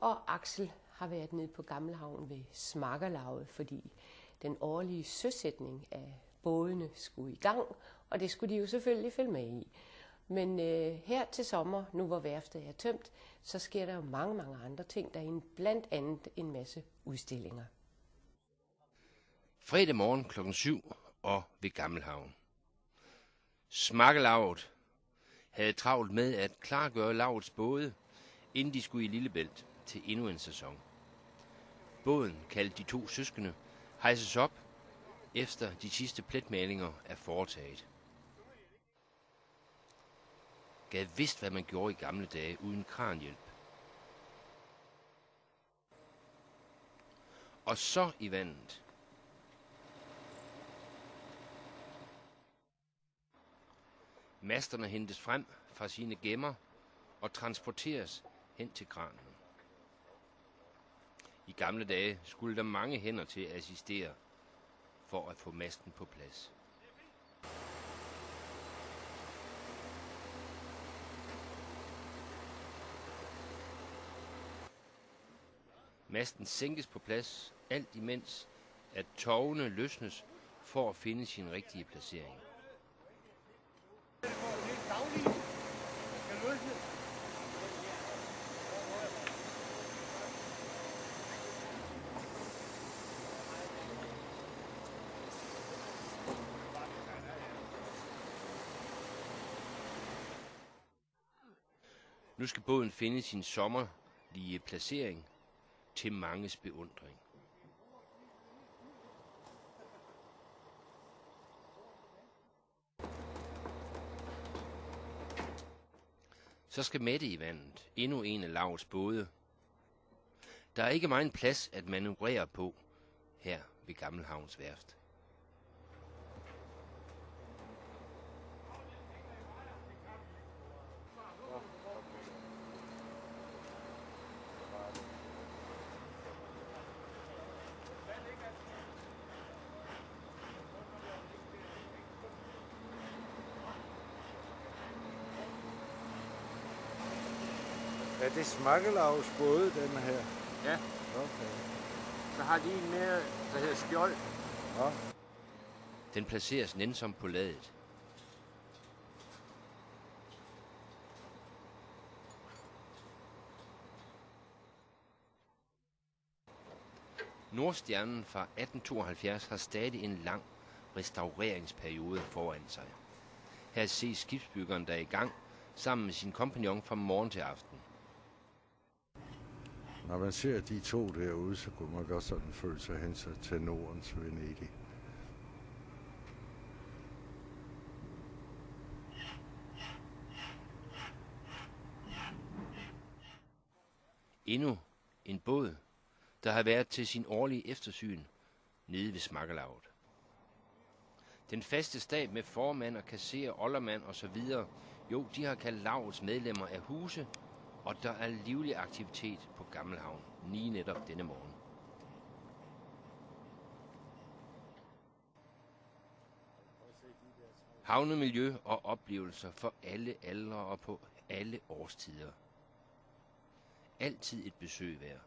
Og Axel har været nede på Gammelhavn ved Smakkerlavet, fordi den årlige søsætning af bådene skulle i gang, og det skulle de jo selvfølgelig følge med i. Men her til sommer, nu hvor værftet er tømt, så sker der jo mange andre ting. Der er blandt andet en masse udstillinger. Fredag morgen kl. 7 og ved Gammelhavn. Smakkelavet havde travlt med at klargøre lavets både, inden de skulle i Lillebælt til endnu en sæson. Båden, kaldt De to søskende, hejses op, efter de sidste pletmalinger er foretaget. Gad vidst, hvad man gjorde i gamle dage uden kranhjælp. Og så i vandet. Masterne hentes frem fra sine gemmer og transporteres hen til kranen. I gamle dage skulle der mange hænder til at assistere for at få masten på plads. Masten sænkes på plads, alt imens at tovene løsnes for at finde sin rigtige placering. Nu skal båden finde sin sommerlige placering til manges beundring. Så skal Mette i vandet, endnu en af lavets både. Der er ikke meget plads at manøvrere på her ved Gammelhavns værft. Er det Smakkelavs både, den her? Ja. Okay. Så har de en mere, der hedder Skjold. Ja. Den placeres nænsomt på ladet. Nordstjernen fra 1872 har stadig en lang restaureringsperiode foran sig. Her ses skibsbyggeren, der er i gang sammen med sin kompagnon fra morgen til aften. Når man ser de to derude, så kunne man godt sådan føle sig hen til Nordens Venedig. Endnu en båd, der har været til sin årlige eftersyn nede ved Smakkelavet. Den faste stab med formand og kasserer, oldermand og så videre, jo, de har kaldt lavets medlemmer af huse, og der er livlig aktivitet på Gammelhavn, lige netop denne morgen. Havnemiljø og oplevelser for alle aldre og på alle årstider. Altid et besøg værd.